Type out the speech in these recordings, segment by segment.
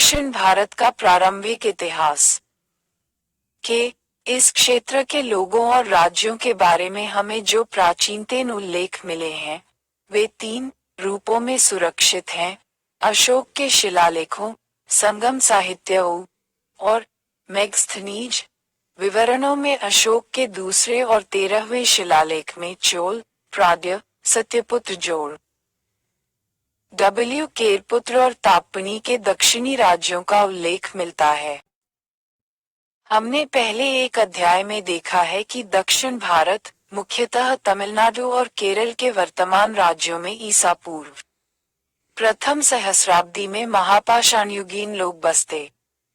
दक्षिण भारत का प्रारंभिक इतिहास के इस क्षेत्र के लोगों और राज्यों के बारे में हमें जो प्राचीनतम उल्लेख मिले हैं वे 3 रूपों में सुरक्षित हैं: अशोक के शिलालेखों, संगम साहित्य और मेगस्थनीज विवरणों में। अशोक के दूसरे और 13वें शिलालेख में चोल, प्राज्ञ, सत्यपुत्र जोड़, केरपुत्र और तापनी के दक्षिणी राज्यों का उल्लेख मिलता है। हमने पहले एक अध्याय में देखा है कि दक्षिण भारत, मुख्यतः तमिलनाडु और केरल के वर्तमान राज्यों में ईसा पूर्व प्रथम सहस्राब्दी में महापाषाणयुगीन लोग बसते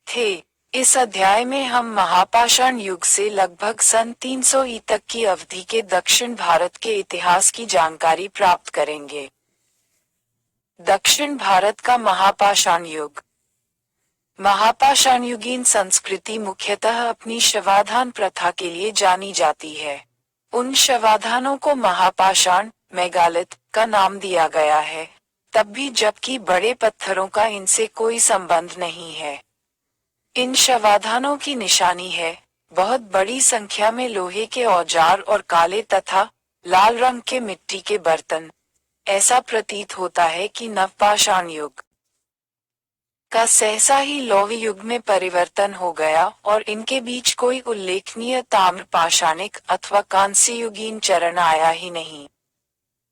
थे। इस अध्याय में हम महापाषाण युग से लगभग सन 300 ई तक की अवधि के दक्षिण भारत के इतिहास की जानकारी प्राप्त करेंगे। दक्षिण भारत का महापाषाण युग। महापाषाणयुगीन संस्कृति मुख्यतः अपनी शवाधान प्रथा के लिए जानी जाती है। उन शवाधानों को महापाषाण मेगालिथ का नाम दिया गया है, तब भी जबकि बड़े पत्थरों का इनसे कोई संबंध नहीं है। इन शवाधानों की निशानी है बहुत बड़ी संख्या में लोहे के औजार और काले तथा लाल रंग के मिट्टी के बर्तन। ऐसा प्रतीत होता है कि नवपाषाण युग का सहसा ही लौह युग में परिवर्तन हो गया और इनके बीच कोई उल्लेखनीय ताम्रपाषाणिक अथवा कांस्ययुगीन चरण आया ही नहीं।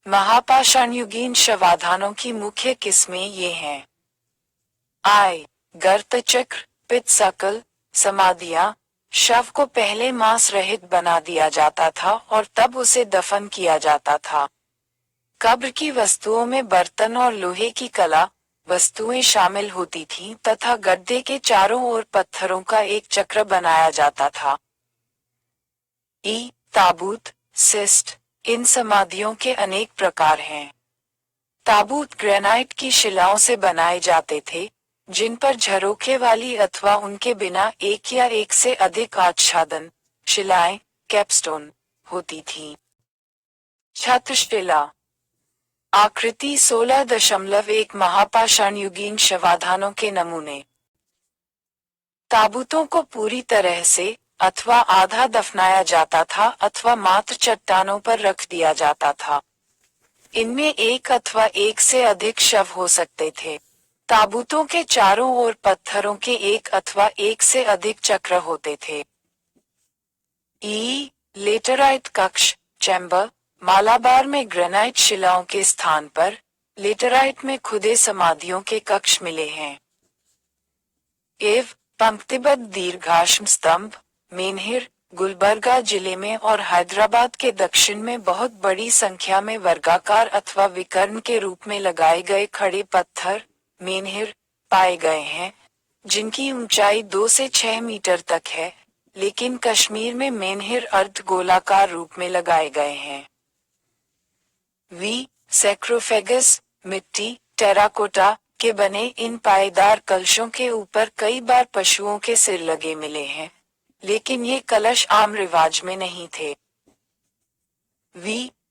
महापाषाणयुगीन शवाधानों की मुख्य किस्में ये हैं: गर्तचक्र, पित्तसकल, समाधियां। शव को पहले मांस रहित बना दिया जाता था और तब उसे दफन किया जाता था। कब्र की वस्तुओं में बर्तन और लोहे की कला वस्तुएं शामिल होती थीं तथा गड्ढे के चारों ओर पत्थरों का एक चक्र बनाया जाता था। ताबूत, सिस्ट। इन समाधियों के अनेक प्रकार हैं। ताबूत ग्रेनाइट की शिलाओं से बनाए जाते थे, जिन पर झरोखे वाली अथवा उनके बिना एक या एक से अधिक आच्छादन शिलाएं कैपस्टोन होती थीं। छत्रशिला आकृति 16.1 महापाषाणयुगीन शवाधानों के नमूने। ताबूतों को पूरी तरह से अथवा आधा दफनाया जाता था अथवा मात्र चट्टानों पर रख दिया जाता था। इनमें एक अथवा एक से अधिक शव हो सकते थे। ताबूतों के चारों ओर पत्थरों के एक अथवा एक से अधिक चक्र होते थे। लेटराइट कक्ष चैम्बर। मालाबार में ग्रेनाइट शिलाओं के स्थान पर लेटराइट में खुदे समाधियों के कक्ष मिले हैं। पंक्तिबद्ध दीर्घाश्म स्तंभ। मेनहिर, गुलबर्गा जिले में और हैदराबाद के दक्षिण में बहुत बड़ी संख्या में वर्गाकार अथवा विकर्ण के रूप में लगाए गए खड़े पत्थर मेनहिर पाए गए हैं, जिनकी ऊंचाई 2 से 6 मीटर तक है, लेकिन कश्मीर में मेनहिर अर्ध गोलाकार रूप में लगाए गए हैं। सैक्रोफेगस, मिट्टी टेराकोटा के बने इन पाएदार कलशों के ऊपर कई बार पशुओं के सिर लगे मिले हैं, लेकिन ये कलश आम रिवाज में नहीं थे।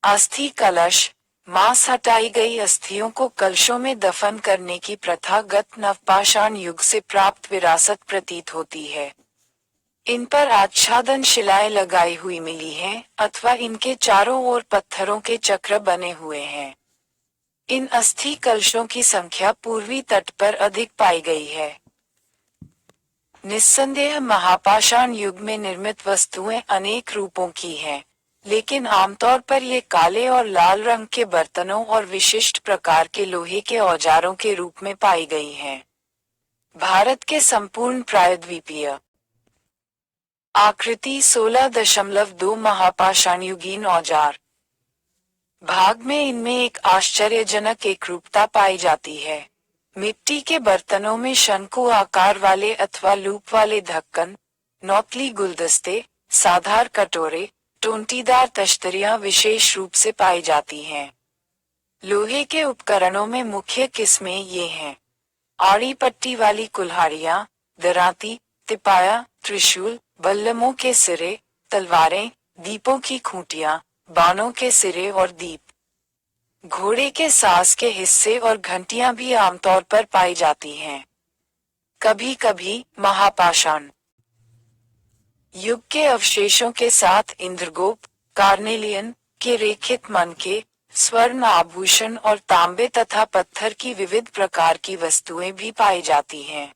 अस्थि कलश। मांस हटाई गई अस्थियों को कलशों में दफन करने की प्रथागत नवपाषाण युग से प्राप्त विरासत प्रतीत होती है। इन पर आच्छादन शिलाएं लगाई हुई मिली हैं अथवा इनके चारों ओर पत्थरों के चक्र बने हुए हैं। इन अस्थि कलशों की संख्या पूर्वी तट पर अधिक पाई गई है। निस्संदेह महापाषाण युग में निर्मित वस्तुएं अनेक रूपों की हैं, लेकिन आमतौर पर ये काले और लाल रंग के बर्तनों और विशिष्ट प्रकार के लोहे के औजारों के रूप में पाई गई हैं। भारत के संपूर्ण प्रायद्वीपीय आकृति 16.2 महापाषाणयुगीन औजार भाग में इनमें एक आश्चर्यजनक एकरूपता पाई जाती है। मिट्टी के बर्तनों में शंकु आकार वाले अथवा लूप वाले ढक्कन, नौतली गुलदस्ते, साधार कटोरे, टोंटीदार तश्तरियां विशेष रूप से पाई जाती हैं। लोहे के उपकरणों में मुख्य किस्में ये हैं: आड़ी पट्टी वाली कुल्हाड़ियां, दराती, तिपाया, त्रिशूल, बल्लमों के सिरे, तलवारें, दीपों की खूंटियां, बाणों के सिरे और दीप, घोड़े के सास के हिस्से और घंटियां भी आमतौर पर पाई जाती हैं। कभी कभी महापाषाण युग के अवशेषों के साथ इंद्रगोप, कार्नेलियन के रेखित मनके, स्वर्ण आभूषण और तांबे तथा पत्थर की विविध प्रकार की वस्तुएं भी पाई जाती हैं।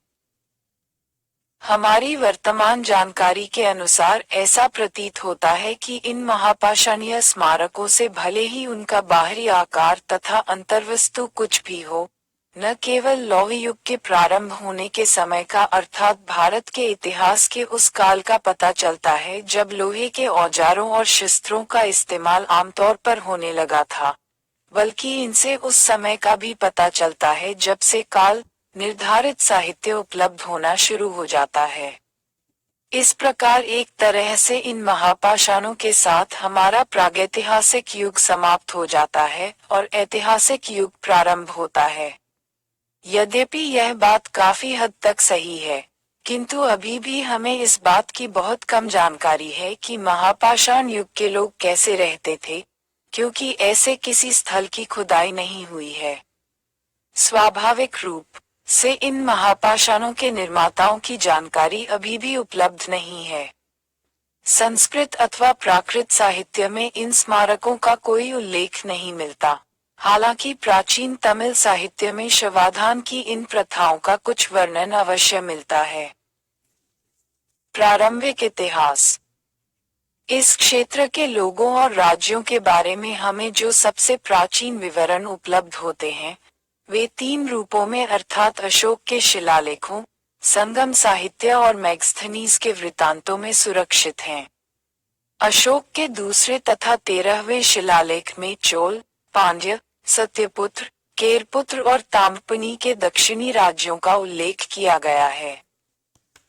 हमारी वर्तमान जानकारी के अनुसार ऐसा प्रतीत होता है कि इन महापाषाणीय स्मारकों से भले ही उनका बाहरी आकार तथा अंतर्वस्तु कुछ भी हो, न केवल लौह युग के प्रारंभ होने के समय का अर्थात भारत के इतिहास के उस काल का पता चलता है जब लोहे के औजारों और शस्त्रों का इस्तेमाल आमतौर पर होने लगा था, बल्कि इनसे उस समय का भी पता चलता है जब से काल निर्धारित साहित्य उपलब्ध होना शुरू हो जाता है। इस प्रकार एक तरह से इन महापाषाणों के साथ हमारा प्रागैतिहासिक युग समाप्त हो जाता है और ऐतिहासिक युग प्रारंभ होता है। यद्यपि यह बात काफी हद तक सही है, किंतु अभी भी हमें इस बात की बहुत कम जानकारी है कि महापाषाण युग के लोग कैसे रहते थे, क्योंकि ऐसे किसी स्थल की खुदाई नहीं हुई है। स्वाभाविक रूप से इन महापाषाणों के निर्माताओं की जानकारी अभी भी उपलब्ध नहीं है। संस्कृत अथवा प्राकृत साहित्य में इन स्मारकों का कोई उल्लेख नहीं मिलता। हालांकि प्राचीन तमिल साहित्य में शवाधान की इन प्रथाओं का कुछ वर्णन अवश्य मिलता है। प्रारंभिक इतिहास। इस क्षेत्र के लोगों और राज्यों के बारे में हमें जो सबसे प्राचीन विवरण उपलब्ध होते हैं, वे 3 रूपों में अर्थात अशोक के शिलालेखों, संगम साहित्य और मेगस्थनीज के वृत्तांतों में सुरक्षित हैं। अशोक के दूसरे तथा 13वें शिलालेख में चोल, पांड्य, सत्यपुत्र, केरपुत्र और ताम्रपनी के दक्षिणी राज्यों का उल्लेख किया गया है।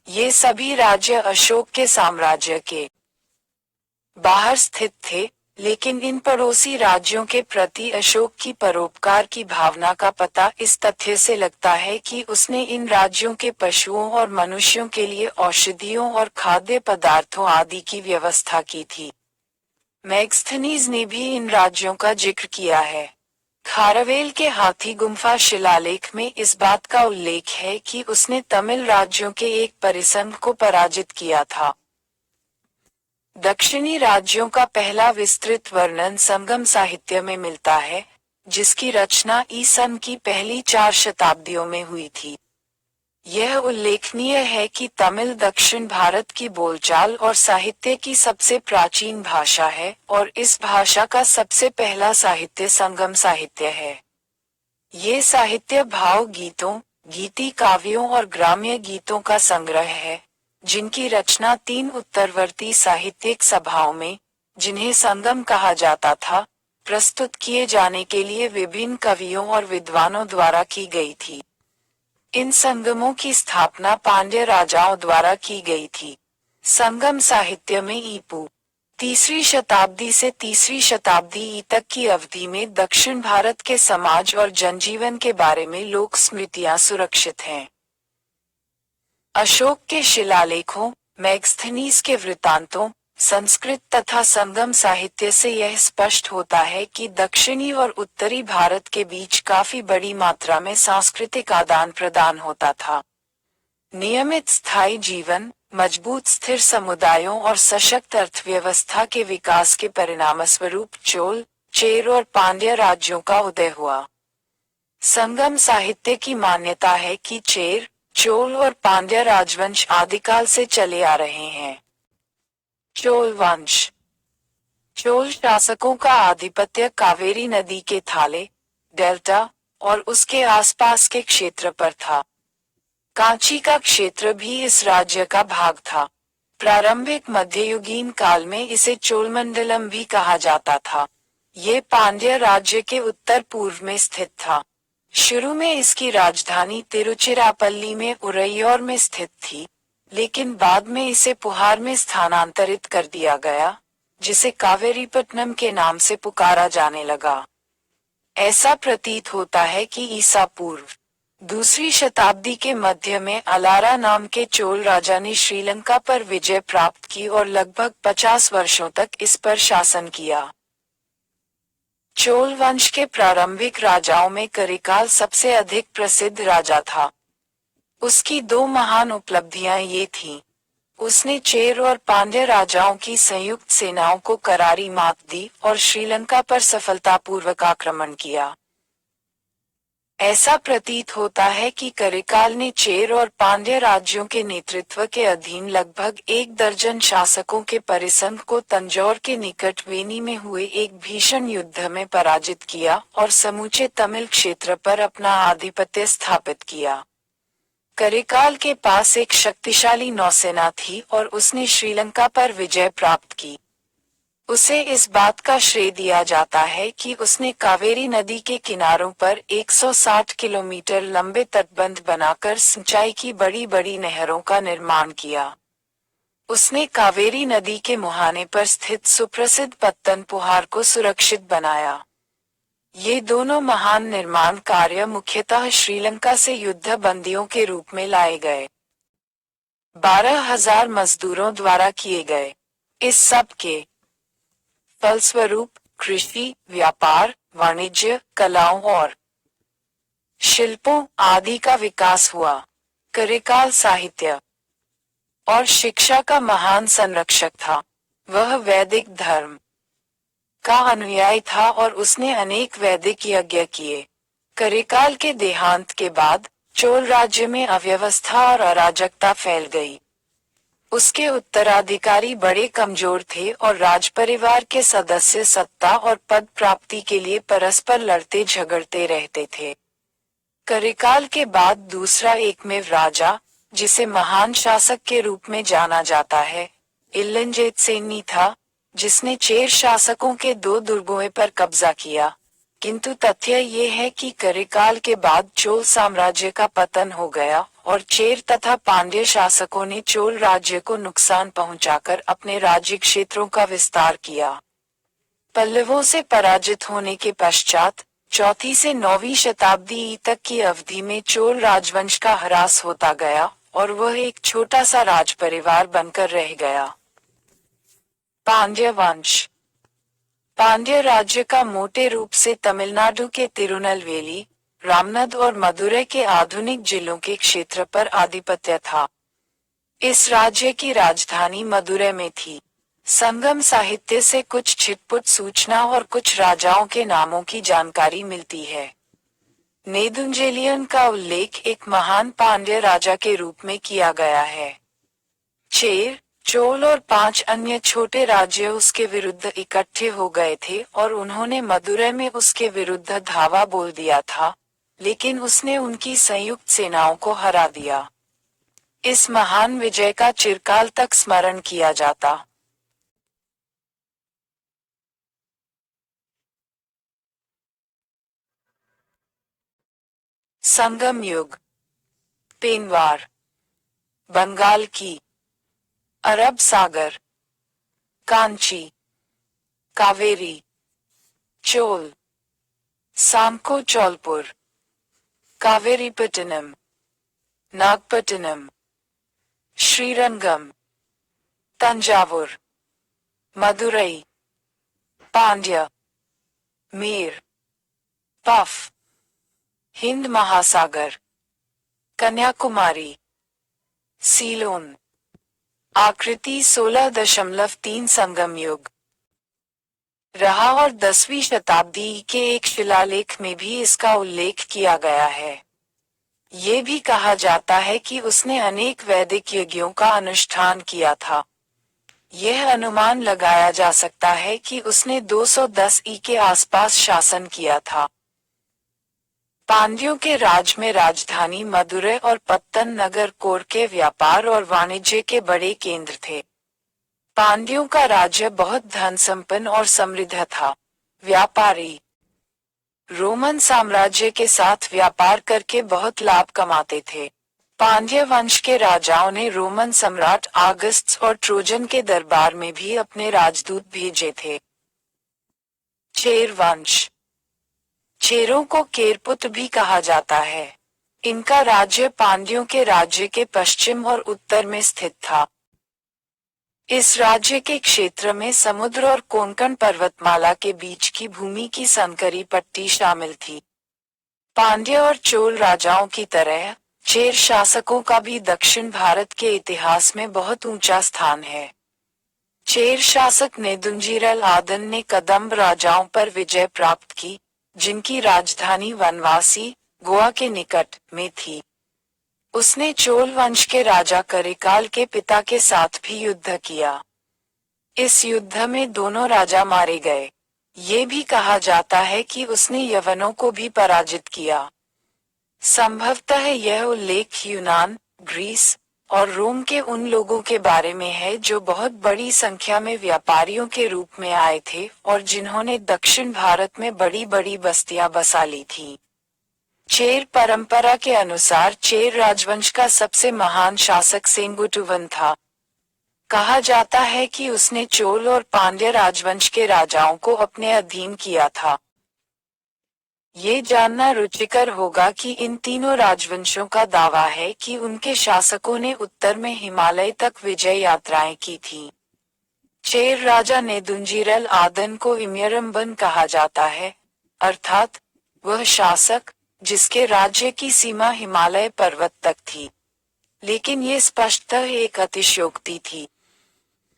ये सभी राज्य अशोक के साम्राज्य के बाहर स्थित थे, लेकिन इन पड़ोसी राज्यों के प्रति अशोक की परोपकार की भावना का पता इस तथ्य से लगता है कि उसने इन राज्यों के पशुओं और मनुष्यों के लिए औषधियों और खाद्य पदार्थों आदि की व्यवस्था की थी। मेगस्थनीज ने भी इन राज्यों का जिक्र किया है। खारवेल के हाथी गुम्फा शिलालेख में इस बात का उल्लेख है कि उसने तमिल राज्यों के एक परिसंघ को पराजित किया था। दक्षिणी राज्यों का पहला विस्तृत वर्णन संगम साहित्य में मिलता है, जिसकी रचना ईसन की पहली 4 शताब्दियों में हुई थी। यह उल्लेखनीय है कि तमिल दक्षिण भारत की बोलचाल और साहित्य की सबसे प्राचीन भाषा है और इस भाषा का सबसे पहला साहित्य संगम साहित्य है। ये साहित्य भाव गीतों, गीति काव्यों और ग्राम्य गीतों का संग्रह है, जिनकी रचना 3 उत्तरवर्ती साहित्यिक सभाओं में, जिन्हें संगम कहा जाता था, प्रस्तुत किए जाने के लिए विभिन्न कवियों और विद्वानों द्वारा की गई थी। इन संगमों की स्थापना पांड्य राजाओं द्वारा की गई थी। संगम साहित्य में ईपू 3री शताब्दी से 3री शताब्दी ई तक की अवधि में दक्षिण भारत के समाज और जनजीवन के बारे में लोक स्मृतियां सुरक्षित हैं। अशोक के शिलालेखों, मेगस्थनीज के वृत्तांतों, संस्कृत तथा संगम साहित्य से यह स्पष्ट होता है कि दक्षिणी और उत्तरी भारत के बीच काफी बड़ी मात्रा में सांस्कृतिक आदान प्रदान होता था। नियमित स्थायी जीवन, मजबूत स्थिर समुदायों और सशक्त अर्थव्यवस्था के विकास के परिणामस्वरूप चोल, चेर और पांड्य राज्यों का उदय हुआ। संगम साहित्य की मान्यता है कि चेर, चोल और पांड्य राजवंश आदिकाल से चले आ रहे हैं। चोल वंश। चोल शासकों का आधिपत्य कावेरी नदी के थाले, डेल्टा और उसके आसपास के क्षेत्र पर था। कांची का क्षेत्र भी इस राज्य का भाग था। प्रारंभिक मध्ययुगीन काल में इसे चोलमंडलम भी कहा जाता था। ये पांड्य राज्य के उत्तर पूर्व में स्थित था। शुरू में इसकी राजधानी तिरुचिरापल्ली में उरैयोर में स्थित थी, लेकिन बाद में इसे पुहार में स्थानांतरित कर दिया गया, जिसे कावेरीपट्टनम के नाम से पुकारा जाने लगा। ऐसा प्रतीत होता है कि ईसा पूर्व 2री शताब्दी के मध्य में अलारा नाम के चोल राजा ने श्रीलंका पर विजय प्राप्त की और लगभग 50 वर्षों तक इस पर शासन किया। चोल वंश के प्रारंभिक राजाओं में करिकाल सबसे अधिक प्रसिद्ध राजा था। उसकी दो महान उपलब्धियां ये थीं। उसने चेर और पांड्य राजाओं की संयुक्त सेनाओं को करारी मात दी और श्रीलंका पर सफलतापूर्वक आक्रमण किया। ऐसा प्रतीत होता है कि करिकाल ने चेर और पांड्य राज्यों के नेतृत्व के अधीन लगभग 1 दर्जन शासकों के परिसंघ को तंजौर के निकट वेनी में हुए एक भीषण युद्ध में पराजित किया और समूचे तमिल क्षेत्र पर अपना आधिपत्य स्थापित किया। करिकाल के पास एक शक्तिशाली नौसेना थी और उसने श्रीलंका पर विजय प्राप्त की। उसे इस बात का श्रेय दिया जाता है कि उसने कावेरी नदी के किनारों पर 160 किलोमीटर लंबे तटबंध बनाकर सिंचाई की बड़ी बड़ी नहरों का निर्माण किया। उसने कावेरी नदी के मुहाने पर स्थित सुप्रसिद्ध पत्तनपुहार को सुरक्षित बनाया। ये दोनों महान निर्माण कार्य मुख्यतः श्रीलंका से युद्ध बंदियों के रूप में लाए गए। 12,000 मजदूरों द्वारा किए गए इस सब के फलस्वरूप कृषि, व्यापार, वाणिज्य, कलाओं और शिल्पों आदि का विकास हुआ। करिकाल साहित्य और शिक्षा का महान संरक्षक था। वह वैदिक धर्म का अनुयायी था और उसने अनेक वैदिक यज्ञ किए। करिकाल के देहांत के बाद चोल राज्य में अव्यवस्था और अराजकता फैल गई। उसके उत्तराधिकारी बड़े कमजोर थे और राजपरिवार के सदस्य सत्ता और पद प्राप्ति के लिए परस्पर लड़ते झगड़ते रहते थे। करिकाल के बाद दूसरा एकमेव राजा, जिसे महान शासक के रूप में जाना जाता है, इल्लंजेत सेनी था, जिसने चेर शासकों के 2 दुर्गों पर कब्जा किया। किंतु तथ्य ये है कि करिकाल के बाद चोल साम्राज्य का पतन हो गया और चेर तथा पांड्य शासकों ने चोल राज्य को नुकसान पहुंचाकर अपने राज्य क्षेत्रों का विस्तार किया। पल्लवों से पराजित होने के पश्चात 4वीं से 9वीं शताब्दी तक की अवधि में चोल राजवंश का ह्रास होता गया और वह एक छोटा सा राजपरिवार बनकर रह गया। पांड्य वंश। पांड्य राज्य का मोटे रूप से तमिलनाडु के तिरुनेलवेली, रामनद और मदुरै के आधुनिक जिलों के क्षेत्र पर आधिपत्य था। इस राज्य की राजधानी मदुरै में थी। संगम साहित्य से कुछ छिटपुट सूचना और कुछ राजाओं के नामों की जानकारी मिलती है। नेदुंजेलियन का उल्लेख एक महान पांड्य राजा के रूप में किया गया है। चेर, चोल और 5 अन्य छोटे राज्य उसके विरुद्ध इकट्ठे हो गए थे और उन्होंने मदुरै में उसके विरुद्ध धावा बोल दिया था, लेकिन उसने उनकी संयुक्त सेनाओं को हरा दिया। इस महान विजय का चिरकाल तक स्मरण किया जाता। संगम युग। पेनवार, बंगाल की अरब सागर, कांची, कावेरी, चोल, सांको चौलपुर, कावेरीपट्टनम, नागपट्टनम, श्रीरंगम, तंजावुर, मदुरई, पांड्य, मेर, पफ, हिंद महासागर, कन्याकुमारी, सीलोन। आकृति 16.3 संगम युग रहा और 10वीं शताब्दी के एक शिलालेख में भी इसका उल्लेख किया गया है। ये भी कहा जाता है कि उसने अनेक वैदिक यज्ञों का अनुष्ठान किया था। यह अनुमान लगाया जा सकता है कि उसने 210 के आसपास शासन किया था। पांड्यों के राज में राजधानी मदुरै और पत्तन नगर कोर के व्यापार और वाणिज्य के बड़े केंद्र थे। पांड्यों का राज्य बहुत धन संपन्न और समृद्ध था। व्यापारी रोमन साम्राज्य के साथ व्यापार करके बहुत लाभ कमाते थे। पांड्य वंश के राजाओं ने रोमन सम्राट ऑगस्टस और ट्रोजन के दरबार में भी अपने राजदूत भेजे थे। चेर वंश। चेरों को केरपुत्र भी कहा जाता है। इनका राज्य पांड्यों के राज्य के पश्चिम और उत्तर में स्थित था। इस राज्य के क्षेत्र में समुद्र और कोंकण पर्वतमाला के बीच की भूमि की संकरी पट्टी शामिल थी। पांड्य और चोल राजाओं की तरह चेर शासकों का भी दक्षिण भारत के इतिहास में बहुत ऊंचा स्थान है। चेर शासक नेदुंजीरल आदन ने कदंब राजाओं पर विजय प्राप्त की, जिनकी राजधानी वनवासी, गोवा के निकट में थी। उसने चोल वंश के राजा करिकाल के पिता के साथ भी युद्ध किया। इस युद्ध में दोनों राजा मारे गए। ये भी कहा जाता है कि उसने यवनों को भी पराजित किया। संभवतः यह उल्लेख यूनान, ग्रीस और रोम के उन लोगों के बारे में है जो बहुत बड़ी संख्या में व्यापारियों के रूप में आए थे और जिन्होंने दक्षिण भारत में बड़ी बड़ी बस्तियां बसा ली थीं। चेर परंपरा के अनुसार चेर राजवंश का सबसे महान शासक सेंगुटुवन था। कहा जाता है कि उसने चोल और पांड्य राजवंश के राजाओं को अपने अधीन किया था। ये जानना रुचिकर होगा कि इन तीनों राजवंशों का दावा है कि उनके शासकों ने उत्तर में हिमालय तक विजय यात्राएं की थीं। चेर राजा नेदुंजीरल आदन को इम्यरम्बन कहा जाता है, अर्थात वह शासक जिसके राज्य की सीमा हिमालय पर्वत तक थी। लेकिन ये स्पष्टतः एक अतिशयोक्ति थी।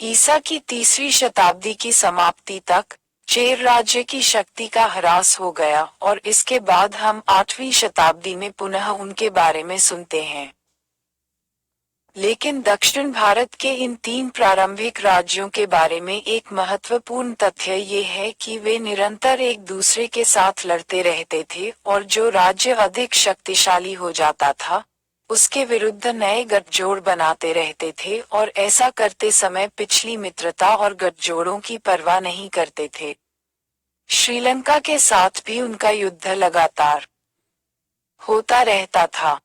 ईसा की 3वीं शताब्दी की समाप्ति तक चेर राज्य की शक्ति का ह्रास हो गया और इसके बाद हम 8वीं शताब्दी में पुनः उनके बारे में सुनते हैं। लेकिन दक्षिण भारत के इन 3 प्रारंभिक राज्यों के बारे में एक महत्वपूर्ण तथ्य ये है कि वे निरंतर एक दूसरे के साथ लड़ते रहते थे और जो राज्य अधिक शक्तिशाली हो जाता था, उसके विरुद्ध नए गठजोड़ बनाते रहते थे और ऐसा करते समय पिछली मित्रता और गठजोड़ों की परवाह नहीं करते थे। श्रीलंका के साथ भी उनका युद्ध लगातार होता रहता था।